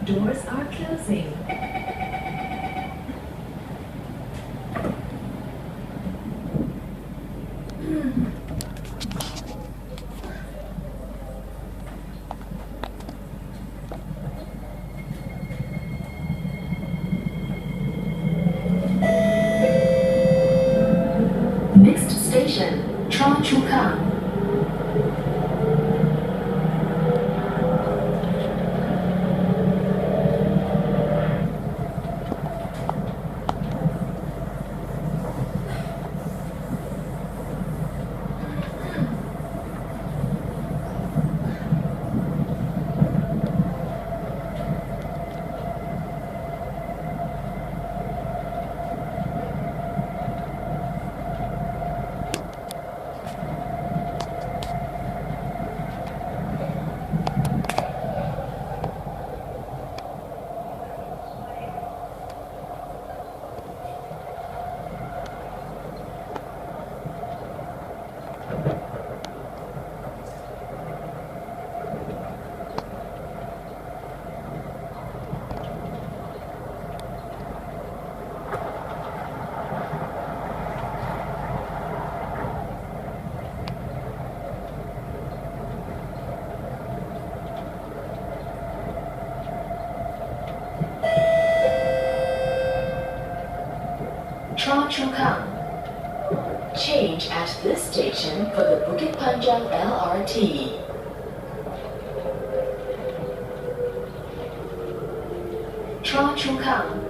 Doors are closing. Next station, Choa Chu Kang. Choa Chu Kang. Change at this station for the Bukit Panjang LRT. Choa Chu Kang.